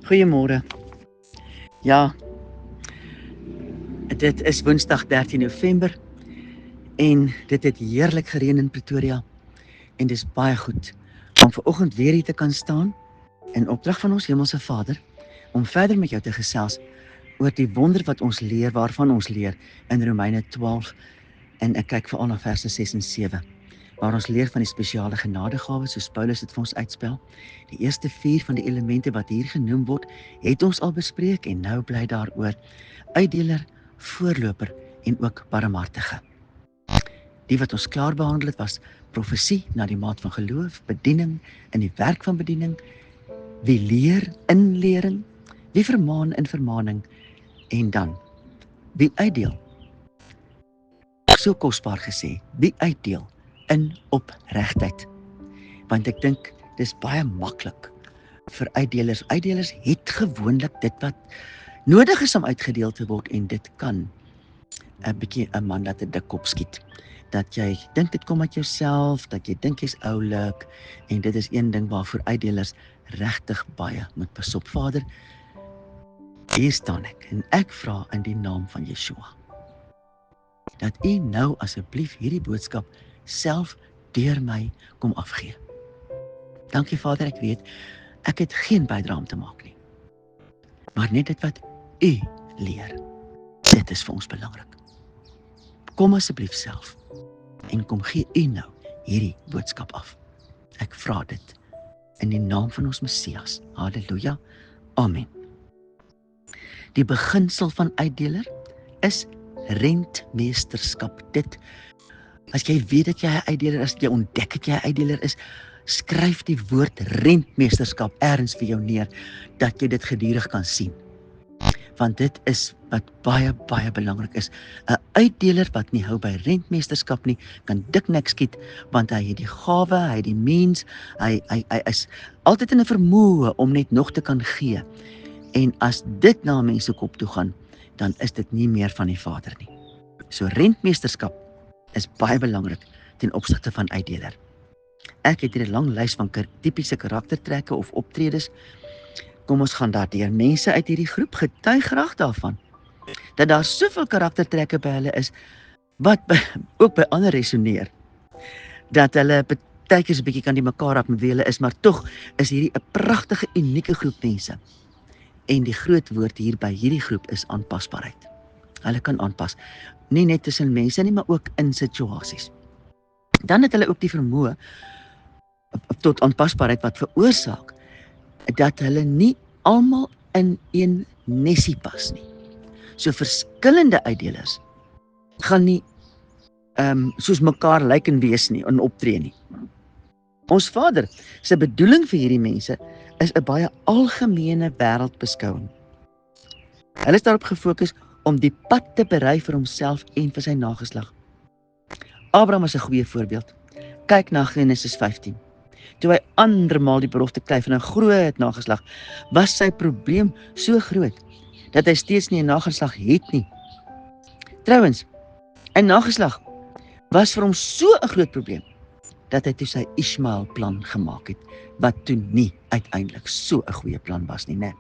Goeiemôre. Ja, dit is Woensdag 13 November en dit het heerlik gereën in Pretoria en dis baie goed om vanoggend weer hier te kan staan in opdrag van ons Hemelse Vader om verder met jou te gesels oor die wonder wat ons leer, waarvan ons leer in Romeine 12 en ek kyk veral na verse 6 en 7. Waar ons leer van die spesiale genadegawe soos Paulus dit vir ons uitspel. Die eerste 4 van die elemente wat hier genoem word, het ons al bespreek en nou bly daaroor uitdeler, voorloper en ook barmhartige. Die wat ons klaar behandel het was profesie na die maat van geloof, bediening in die werk van bediening, wie leer in lering, wie vermaan in vermaning en dan wie uitdeel. So kosbaar gesê, wie uitdeel in opregtheid. Want ek dink dis baie maklik vir uitdelers. Uitdelers het gewoonlik dit wat nodig is om uitgedeel te word en dit kan 'n bietjie 'n man laat 'n dik kop skiet. Dat jy dink dit kom uit jouself, dat jy dink jy's oulik en dit is een ding waarvoor uitdelers regtig baie moet pas op. Vader, hier staan ek en ek vra in die naam van Yeshua dat U nou asseblief hierdie boodskap self deur my kom afgee. Dankie Vader, ek weet, ek het geen bydrae om te maak nie. Maar net dit wat U leer, dit is vir ons belangrik. Kom asseblief self en kom gee U nou hierdie boodskap af. Ek vra dit in die naam van ons Messias. Halleluja. Amen. Die beginsel van uitdeler is rentmeesterskap. Dit, as jy weet dat jy 'n uitdeler is, jy ontdek dat jy 'n uitdeler is, skryf die woord rentmeesterskap ergens vir jou neer, dat jy dit gedurig kan sien. Want dit is wat baie, baie belangrik is. 'n Uitdeler wat nie hou by rentmeesterskap nie, kan dik niks skiet, want hy het die gawe, hy het die means, hy is altyd in 'n vermoë om net nog te kan gee. En as dit na mense kop toe gaan, dan is dit nie meer van die Vader nie. So rentmeesterskap is baie belangrik ten opsigte van uitdeler. Ek het hier 'n lang lys van tipiese karaktertrekke of optredes. Kom ons gaan daardeur. Mense uit hierdie groep getuig graag daarvan dat daar soveel karaktertrekke by hulle is wat ook by ander resoneer. Dat hulle partykeer 'n bietjie kan die mekaar raak met wie hulle is, maar tog is hierdie 'n pragtige, unieke groep mense. En die groot woord hier by hierdie groep is aanpasbaarheid. Hulle kan aanpas, nie net tussen mense nie, maar ook in situasies. Dan het hulle ook die vermoë tot aanpasbaarheid wat veroorsaak dat hulle nie almal in een nesie pas nie. So verskillende uitdelers gaan nie soos mekaar lyk en wees nie, en optree nie. Ons Vader se bedoeling vir hierdie mense is 'n baie algemene wêreldbeskouing. Hulle is daarop gefokus om die pad te berei vir homself en vir sy nageslag. Abraham is 'n goeie voorbeeld. Kyk na Genesis 15. Toe hy andermaal die belofte kry van 'n groot nageslag, was sy probleem so groot dat hy steeds nie 'n nageslag het nie. Trouwens, 'n nageslag was vir hom so 'n groot probleem dat hy toe sy Ismael plan gemaak het, wat toe nie uiteindelik so 'n goeie plan was nie, né?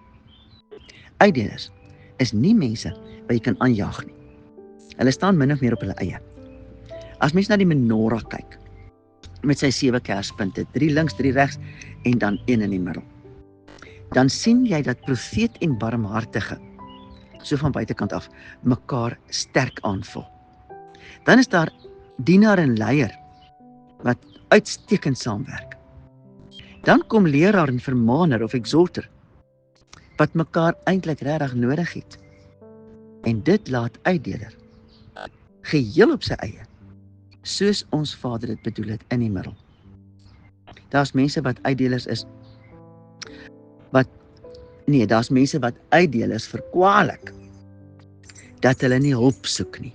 Uitdelers is nie mense wat jy kan aanjaag nie. Hulle staan min of meer op hulle eie. As mens na die menorah kyk, met sy 7 kerspunte, 3 links, 3 regs en dan 1 in die middel, dan sien jy dat profeet en barmhartige, so van buitekant af, mekaar sterk aanvul. Dan is daar dienaar en leier, wat uitstekend saamwerk. Dan kom leraar en vermaaner of exhorter, wat mekaar eintlik regtig nodig het. En dit laat uitdeler, geheel op sy eie, soos ons Vader dit bedoel het in die middel. Daar's mense wat uitdelers is, daar's mense wat uitdelers verkwalik, dat hulle nie hulp soek nie.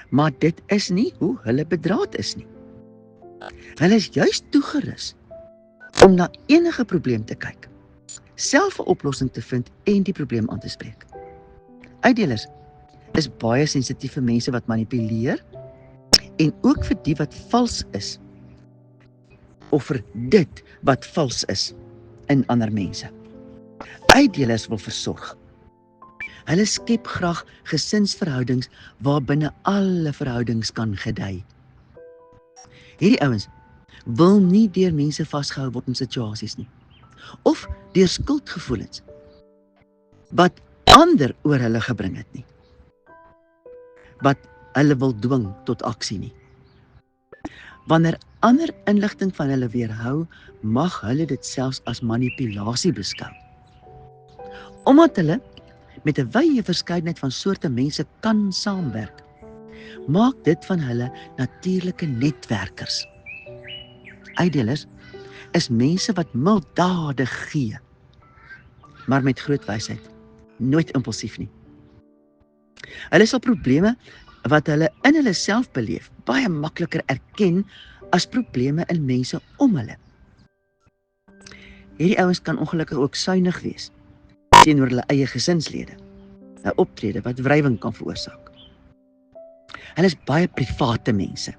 Maar dit is nie hoe hulle bedraad is nie. Hulle is juist toegerus om na enige probleem te kyk, self 'n oplossing te vind en die probleem aan te spreek. Uitdelers is baie sensitief vir mense wat manipuleer en ook vir die wat vals is of vir dit wat vals is in ander mense. uitdelers wil versorg. Hulle skep graag gesinsverhoudings waarbinne alle verhoudings kan gedei. Hierdie ouens wil nie deur mense vasgehou word in situasies nie, of deur skuldgevoelens wat ander oor hulle gebring het nie, wat hulle wil dwing tot aksie nie. Wanneer ander inligting van hulle weerhou, mag hulle dit selfs as manipulasie beskou. Omdat hulle met 'n wye verskeidenheid van soorte mense kan saamwerk, maak dit van hulle natuurlike netwerkers. Uitdelers is mense wat milddadig gee, maar met groot wysheid, nooit impulsief nie. Hulle sal probleme wat hulle in hulle self beleef, baie makliker erken as probleme in mense om hulle. Hierdie ouens kan ongelukkig ook suinig wees teenoor hulle eie gesinslede, 'n optrede wat wrywing kan veroorsaak. Hulle is baie private mense.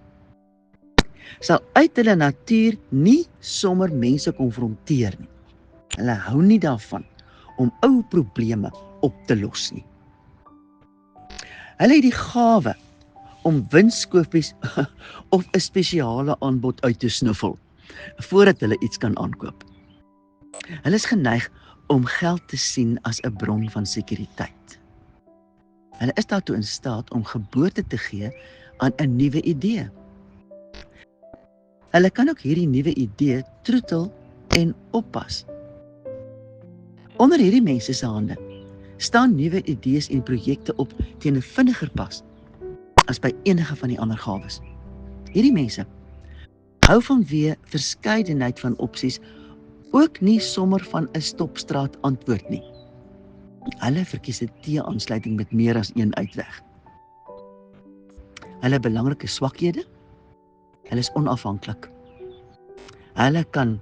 Sal uit hulle natuur nie sommer mense konfronteer nie. Hulle hou nie daarvan om ou probleme op te los nie. Hulle het die gawe om winskopies of 'n spesiale aanbod uit te snuffel voordat hulle iets kan aankoop. Hulle is geneig om geld te sien as 'n bron van sekuriteit. Hulle is daartoe in staat om geboorte te gee aan 'n nuwe idee. Hulle kan ook hierdie nuwe idee troetel en oppas. Onder hierdie mense se hande staan nuwe idees en projekte op teen 'n vinniger pas as by enige van die ander gawes. Hierdie mense hou vanweë verskeidenheid van opsies ook nie sommer van 'n stopstraat antwoord nie. Hulle verkies 'n T-aansluiting met meer as een uitweg. Hulle belangrike swakhede, hulle is onafhanklik. Hulle kan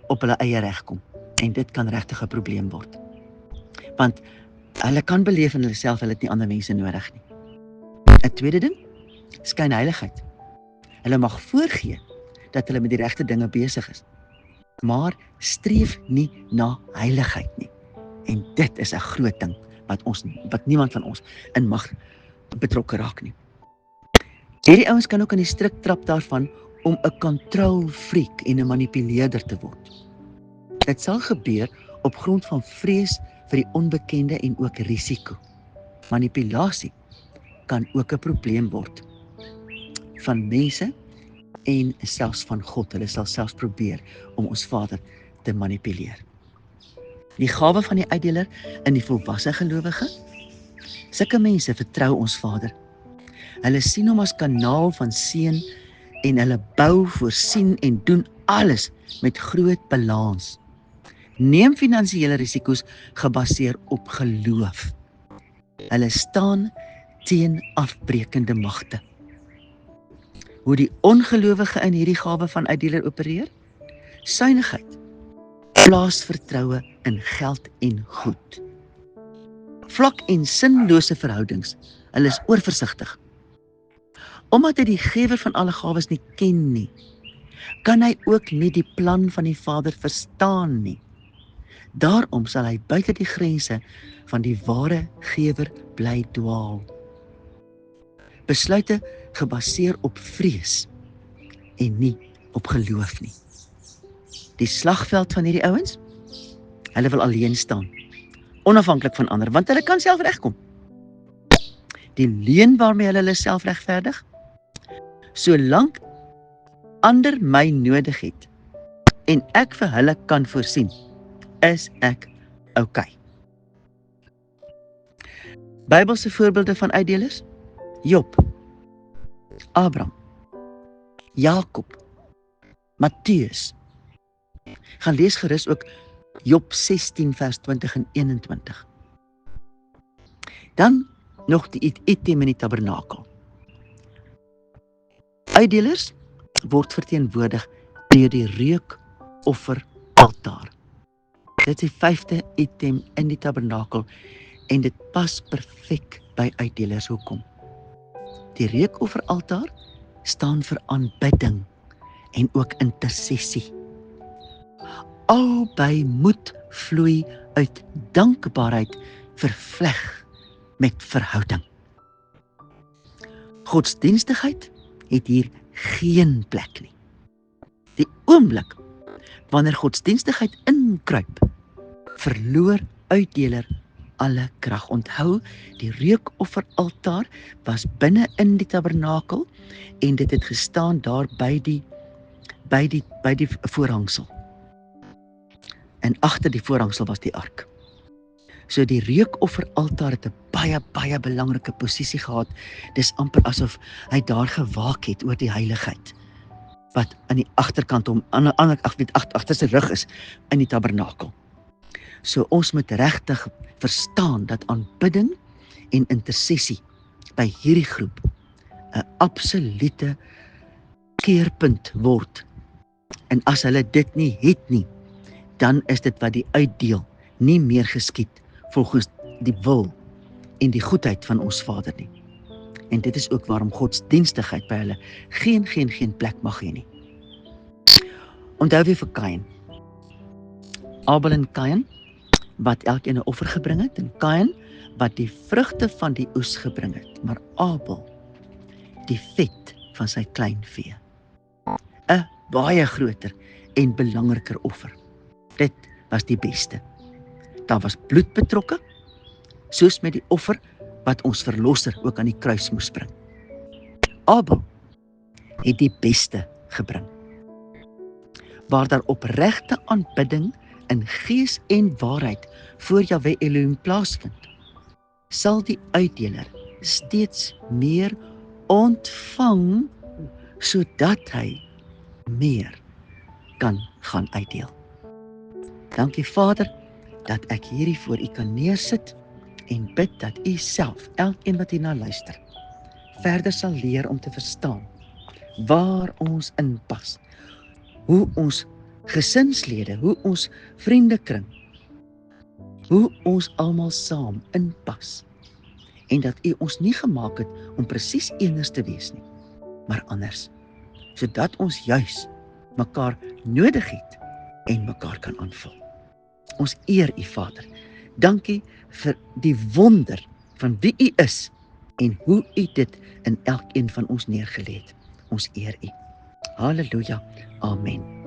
op hulle eie reg kom en dit kan regtig 'n probleem word. Want hulle kan beleef in hulle self hulle het nie ander mense nodig nie. 'n Tweede ding, skynheiligheid. Hulle mag voorgee dat hulle met die regte dinge besig is, maar streef nie na heiligheid nie. En dit is 'n groot ding wat niemand van ons in mag betrokke raak nie. Hierdie ouens kan ook in die struik trap daarvan om 'n kontrolfreak en 'n manipuleerder te word. Dit sal gebeur op grond van vrees vir die onbekende en ook risiko. Manipulasie kan ook 'n probleem word van mense en selfs van God. Hulle sal selfs probeer om ons Vader te manipuleer. Die gawe van die uitdeler in die volwasse gelowige, sulke mense vertrou ons Vader. Hulle sien hom as kanaal van seën en hulle bou, voorsien en doen alles met groot balans. Neem finansiële risiko's gebaseer op geloof. Hulle staan teen afbreekende magte. Hoe die ongelowige in hierdie gawe van uitdeler opereer? Suinigheid. Plaas vertroue in geld en goed. Vlak en sinlose verhoudings. Hulle is oorversigtig. Omdat hy die gewer van alle gawes nie ken nie, kan hy ook nie die plan van die Vader verstaan nie. Daarom sal hy buite die grense van die ware gewer bly dwaal. Besluite gebaseer op vrees en nie op geloof nie. Die slagveld van hierdie ouens, hulle wil alleen staan, onafhanklik van ander, want hulle kan self regkom. Die leuen waarmee hulle self regverdig, solank ander my nodig het en ek vir hulle kan voorsien, is ek okay. Bybelse voorbeelde van uitdelers? Job, Abraham, Jakob, Matteus. Gaan lees gerus ook Job 16 vers 20 en 21. Dan nog die item in die tabernakel. Uitdelers word verteenwoordig deur die reukofferaltaar. Dit is die 5de item in die tabernakel en dit pas perfek by uitdelers. Hoekom? Die reukofferaltaar staan vir aanbidding en ook intersessie. albei moet vloei uit dankbaarheid vervleg met verhouding. Godsdienstigheid het hier geen plek nie. Die oomblik wanneer godsdienstigheid inkruip, verloor uitdeler alle krag. Onthou, die reukofferaltaar was binne in die tabernakel en dit het gestaan daar by die voorhangsel. En agter die voorhangsel was die ark. So die reukofferaltaar het 'n baie belangrike posisie gehad. Dis amper asof hy daar gewaak het oor die heiligheid wat aan die agterkant agter sy rug is in die tabernakel. So ons moet regtig verstaan dat aanbidding en intersessie by hierdie groep 'n absolute keerpunt word. En as hulle dit nie het nie, dan is dit wat die uitdeel nie meer geskied volgens die wil en die goedheid van ons Vader nie. En dit is ook waarom godsdienstigheid by hulle geen plek mag hê nie. Onthou weer vir Kain. Abel en Kain, wat elkeen 'n offer gebring het, en Kain, wat die vrugte van die oes gebring het, maar Abel, die vet van sy kleinvee. 'n Baie groter en belangriker offer. Dit was die beste. Daar was bloed betrokke, soos met die offer wat ons verlosser ook aan die kruis moes bring. Abel het die beste gebring. Waar daar opregte aanbidding in gees en waarheid voor Jahwe Elohim plaasvind, sal die uitdeler steeds meer ontvang, sodat hy meer kan gaan uitdeel. Dankie Vader, dat ek hierdie voor U kan neersit en bid dat U self, elkeen wat hierna luister, verder sal leer om te verstaan waar ons inpas, hoe ons gesinslede, hoe ons vriendekring, hoe ons almal saam inpas, en dat U ons nie gemaak het om presies eners te wees nie, maar anders, sodat ons juis mekaar nodig het en mekaar kan aanvul. Ons eer U Vader. Dankie vir die wonder van wie U is en hoe U dit in elkeen van ons neergelê het. Ons eer U. Halleluja. Amen.